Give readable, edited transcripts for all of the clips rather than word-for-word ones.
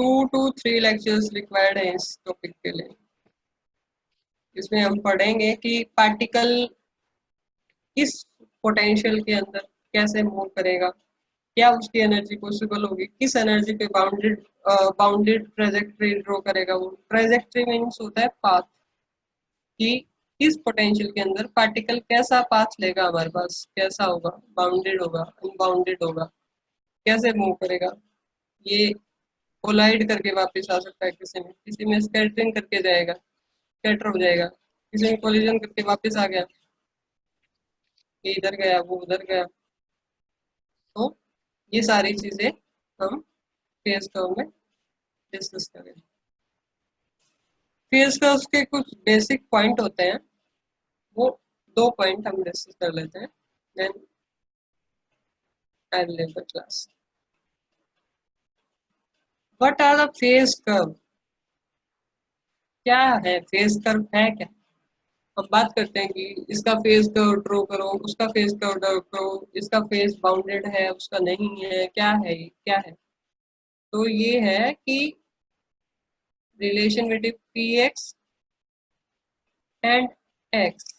2 to 3 lectures required है इस topic के लिए। इसमें हम पढ़ेंगे कि पार्टिकल किस पोटेंशियल के अंदर कैसे मूव करेगा, क्या उसकी एनर्जी पॉसिबल होगी, किस एनर्जी पे बाउंडेड ट्रेजेक्ट्री ड्रॉ करेगा। वो ट्रेजेक्ट्री मीन्स होता है पाथ, कि किस पोटेंशियल के अंदर पार्टिकल कैसा पाथ लेगा, हमारे पास कैसा होगा, बाउंडेड होगा, अनबाउंडेड होगा, कैसे मूव करेगा। ये कोलाइड करके वापस आ सकता है, किसी में स्कैटरिंग करके जाएगा, स्कैटर हो जाएगा, किसी में कोलिजन करके वापस आ गया, ये इधर गया वो उधर गया। तो ये सारी चीजें हम फेज कर्व में डिस्कस करेंगे। फेज कर्व के कुछ बेसिक पॉइंट होते हैं, वो 2 पॉइंट हम डिस्कस कर लेते हैं, then I will leave the class. What are the phase curve? क्या है फेज कर्व, है क्या? हम बात करते हैं कि इसका फेज कर्व ड्रॉ करो, उसका फेज कर्व ड्रॉ करो, इसका फेज बाउंडेड है, उसका नहीं है, क्या है ये, क्या है? तो ये है कि relation between P x and x,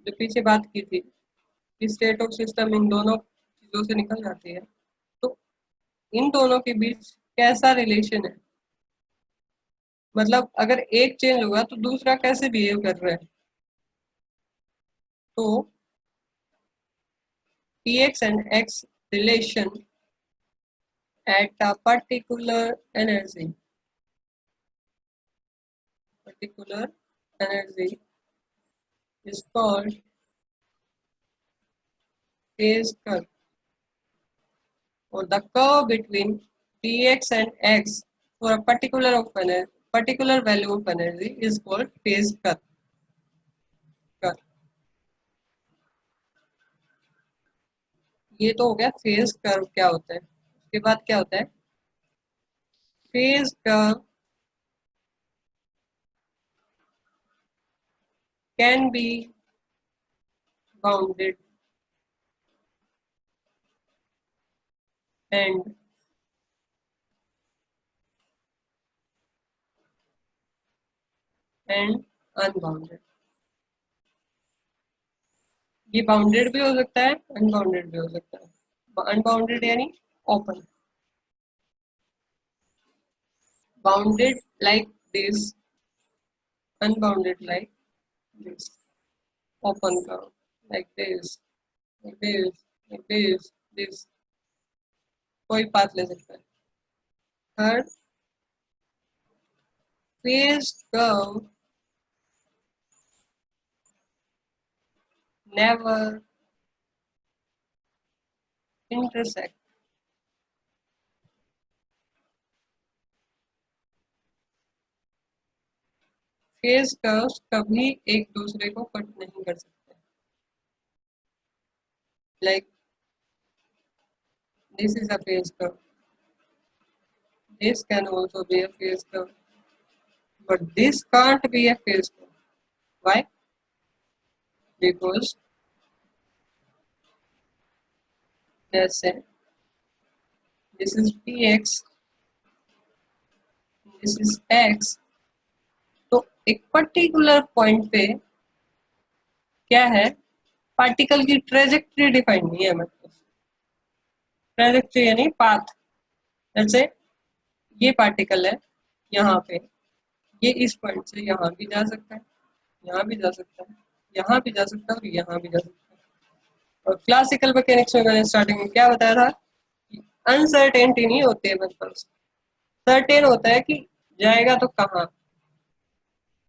जो पीछे बात की थी कि स्टेट ऑफ सिस्टम इन दोनों चीजों से निकल जाती है। तो इन दोनों के बीच कैसा रिलेशन है, मतलब अगर एक चेंज होगा तो दूसरा कैसे बिहेव कर रहा है। तो P x and x relation at a particular energy is called phase curve, or the curve between px and x for a particular value of energy is called phase curve. ये तो हो गया phase curve क्या होता है। उसके बाद क्या होता है, phase curve can be bounded and unbounded. ये बाउंडेड भी हो सकता है, अनबाउंडेड भी हो सकता है। अनबाउंडेड यानी open, bounded like this, unbounded like this, open curve like this, like this, like this, कोई पाथ ले सकता है। Third, phase curve never intersect, phase curves कभी एक दूसरे को कट नहीं कर सकते। Like this is a phase curve, this can also be a phase curve, but this can't be a phase curve. Why? Because let's say this is px, this is x, तो एक particular point पे क्या है, particle की trajectory define नहीं है हमारे पास। Trajectory यानी पाथ। जैसे ये पार्टिकल है यहाँ पे, ये इस पॉइंट से यहाँ भी जा सकता है, यहाँ भी जा सकता है, यहाँ भी जा सकता है और यहाँ भी जा सकता है। और क्लासिकल मैकेनिक्स में मैंने स्टार्टिंग में क्या बताया था, अनसर्टेनिटी नहीं होती है मेरे पास, सर्टेन होता है कि जाएगा तो कहाँ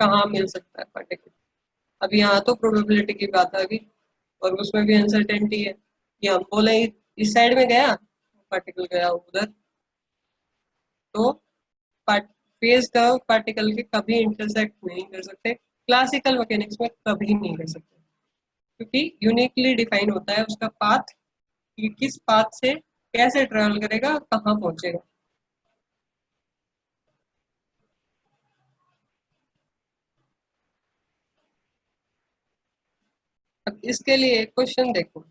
कहाँ मिल सकता है पार्टिकल। अब यहाँ तो प्रोबेबिलिटी की बात आ गई और उसमें भी अनसर्टेनिटी है कि हम बोले इस साइड में गया पार्टिकल गया उधर। तो फेज कर्व पार्टिकल के कभी इंटरसेक्ट नहीं कर सकते, क्लासिकल मैकेनिक्स में कभी नहीं कर सकते, क्योंकि यूनिकली डिफाइन होता है उसका पाथ, कि किस पाथ से कैसे ट्रेवल करेगा, कहाँ पहुंचेगा। अब इसके लिए क्वेश्चन देखो,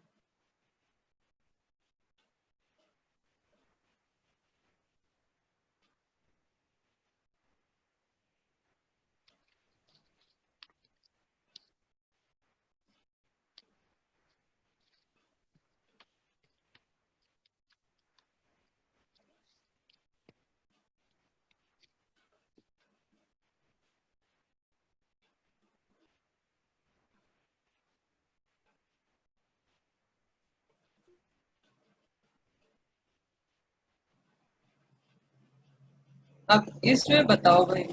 अब इसमें बताओ भाई,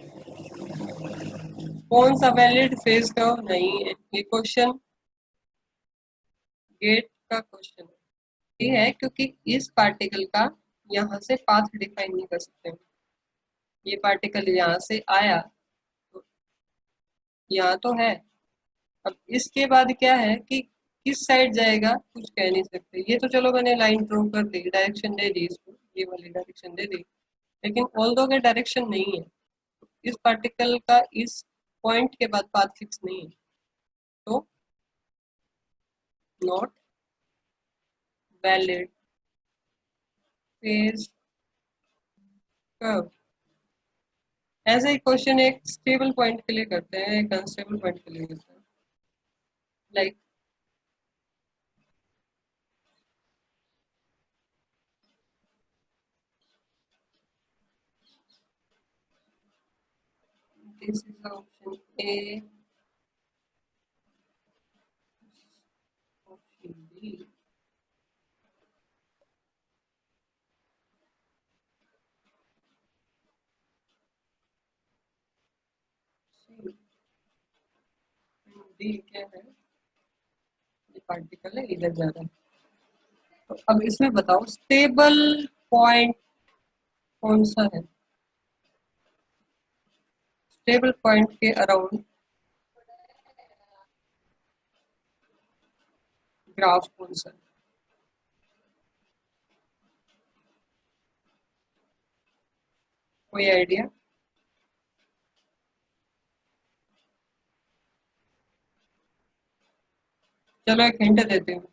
कौन सा वैलिड फेज कर्व नहीं है? ये क्वेश्चन गेट का क्वेश्चन है। ये है क्योंकि इस पार्टिकल का यहाँ से पाथ डिफाइन नहीं कर सकते। ये पार्टिकल यहाँ से आया तो यहाँ तो है, अब इसके बाद क्या है कि किस साइड जाएगा कुछ कह नहीं सकते। ये तो चलो मैंने लाइन ड्रॉ कर दी, डायरेक्शन दे दी इसको, ये वाली डायरेक्शन दे दी, लेकिन ऑल्दो का डायरेक्शन नहीं है। इस पार्टिकल का इस पॉइंट के बाद पाथ फिक्स नहीं है, तो नॉट वैलिड फेज कर्व। ऐसा ही क्वेश्चन एक स्टेबल पॉइंट के लिए करते हैं, एक अनस्टेबल पॉइंट के लिए करते हैं। Like this is option A, option B, D क्या है? ये पार्टिकल है, इधर जा रहा है। तो अब इसमें बताओ स्टेबल पॉइंट कौन सा है? स्टेबल पॉइंट के अराउंड ग्राफ कौन सा है? कोई आइडिया? चलो एक हिंट देती हूँ।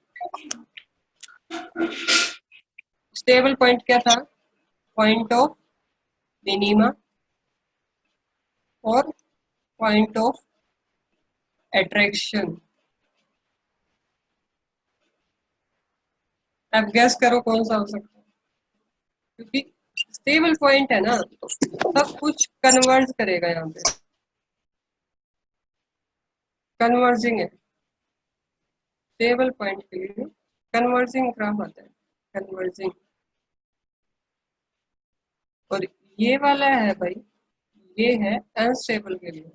स्टेबल पॉइंट क्या था? पॉइंट ऑफ मिनिमा और पॉइंट ऑफ अट्रैक्शन। अब गैस करो कौन सा हो सकता है, क्योंकि स्टेबल पॉइंट है ना, तो सब कुछ कन्वर्ज करेगा यहाँ पे, कन्वर्जिंग है। स्टेबल पॉइंट के लिए कन्वर्जिंग ग्राफ आता है, कन्वर्जिंग। और ये वाला है भाई, ये है अनस्टेबल के लिए।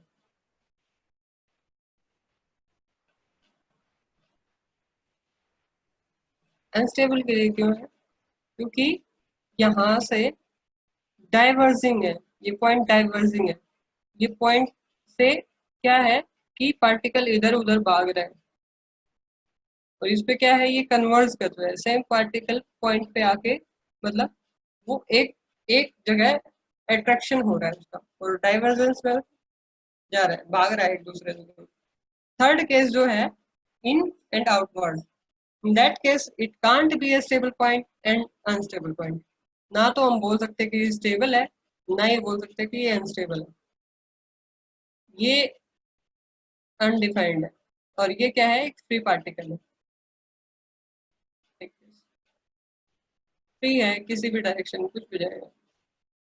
अनस्टेबल के लिए क्यों है? क्योंकि यहाँ से डाइवर्जिंग है, ये पॉइंट डाइवर्जिंग है। ये पॉइंट से क्या है कि पार्टिकल इधर उधर भाग रहा है, और इस पे क्या है, ये कन्वर्ज कर रहा है। सेम पार्टिकल पॉइंट पे आके, मतलब वो एक एक जगह अट्रैक्शन हो रहा है उसका, और डाइवर्जेंस में जा रहा है, भाग रहा है एक दूसरे से। थर्ड केस जो है, in and outward, in that case it can't be a stable point and unstable point। ना तो हम बोल सकते कि ये स्टेबल है, ना ये बोल सकते कि ये अनस्टेबल है। ये अनडिफाइंड है, और ये क्या है, एक फ्री पार्टिकल है। फ्री है, किसी भी डायरेक्शन में कुछ भी जाएगा,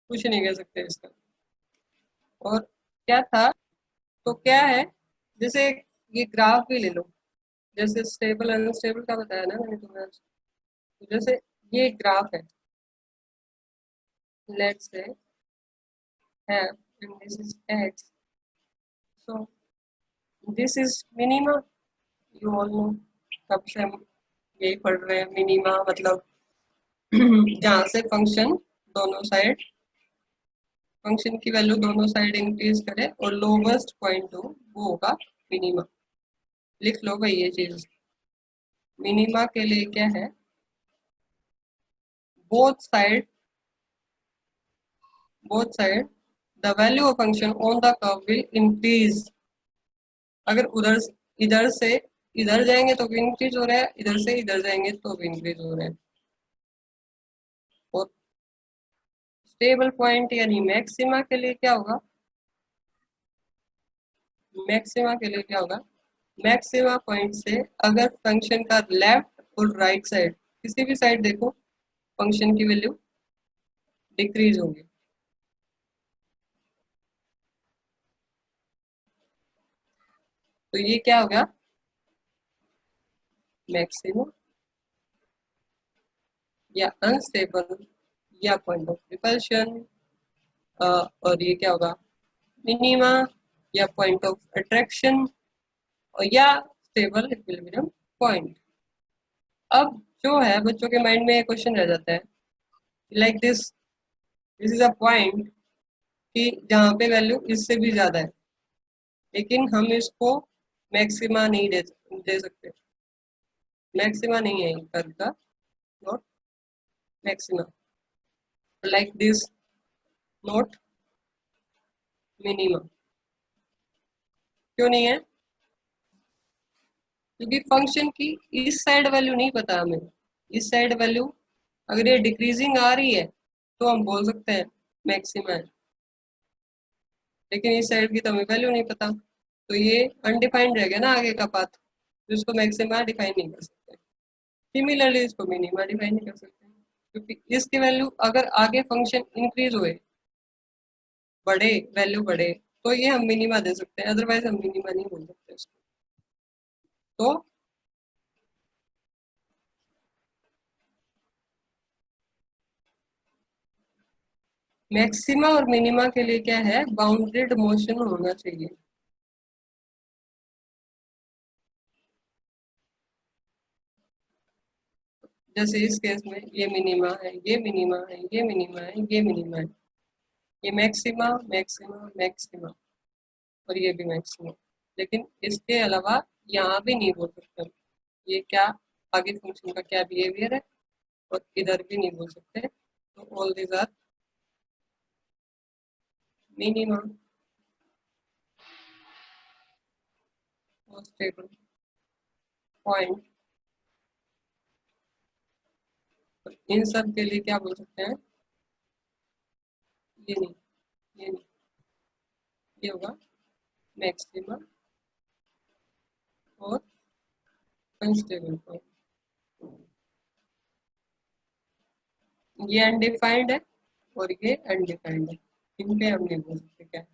कुछ नहीं कह सकते इसका। और क्या था, तो क्या है, जैसे ये ग्राफ भी ले लो, जैसे स्टेबल अनस्टेबल का बताया ना मैंने तुम्हें आज। तो जैसे ये ग्राफ है, लेट्स से है, and this is x, so this is minima, you all know। कब से हम यही पढ़ रहे हैं, मिनिमा मतलब जहाँ से फंक्शन दोनों साइड, फंक्शन की वैल्यू दोनों साइड इंक्रीज करे और लोवेस्ट पॉइंट हो, वो होगा मिनिमा। लिख लो भाई ये चीज, मिनिमा के लिए क्या है, both side, both side the value of function on the curve will increase. अगर उधर इधर से इधर जाएंगे तो भी इंक्रीज हो रहा है, इधर से इधर जाएंगे तो भी इंक्रीज हो रहा है। और स्टेबल पॉइंट यानी मैक्सिमा के लिए क्या होगा, मैक्सिमा के लिए क्या होगा, मैक्सिमा पॉइंट से अगर फंक्शन का लेफ्ट और राइट साइड, किसी भी साइड देखो, फंक्शन की वैल्यू डिक्रीज होगी। तो ये क्या हो गया, मैक्सिमम या अनस्टेबल या पॉइंट ऑफ रिपल्शन। और ये क्या होगा, मिनिमा या पॉइंट ऑफ अट्रैक्शन या स्टेबल इक्विलिब्रियम पॉइंट। अब जो है बच्चों के माइंड में क्वेश्चन रह जाता है, like this is a point कि जहाँ पे वैल्यू इससे भी ज्यादा है, लेकिन हम इसको मैक्सिमा नहीं दे सकते। मैक्सिमा नहीं है कर्व का, not maxima, like this, not minima. क्यों नहीं है? क्योंकि फंक्शन की इस साइड वैल्यू नहीं पता हमें। इस साइड वैल्यू अगर ये डिक्रीजिंग आ रही है तो हम बोल सकते हैं मैक्सिमा है, लेकिन इस साइड की तो हमें वैल्यू नहीं पता, तो ये अनडिफाइंड रह गया ना आगे का पाथ, तो इसको मैक्सिमा डिफाइन नहीं कर सकते। सिमिलरली इसको मिनिमा डिफाइन नहीं कर सकते, क्योंकि इसकी वैल्यू अगर आगे फंक्शन इंक्रीज हुए, बढ़े, वैल्यू बढ़े, तो ये हम मिनिमा दे सकते हैं, अदरवाइज हम मिनिमा नहीं बोल सकते इसको। तो मैक्सिमा और मिनिमा के लिए क्या है, बाउंडेड मोशन होना चाहिए। जैसे इस केस में ये मिनिमा है, ये मिनिमा है, ये मिनिमा है, ये मिनिमा है, ये मैक्सिमा मैक्सिमा मैक्सिमा, और ये भी मैक्सिमा। लेकिन इसके अलावा यहाँ भी नहीं बोल सकते हम, ये क्या आगे फंक्शन का क्या बिहेवियर है, और इधर भी नहीं बोल सकते। तो ऑल दीज आर मिनिमा और स्टेबल पॉइंट। इन सब के लिए क्या बोल सकते हैं, ये नहीं, ये नहीं, ये होगा मैक्सिमा और अनस्टेबल पॉइंट। ये अनडिफाइंड है और ये अनडिफाइंड है, इन पे हम नहीं बोल सकते क्या है।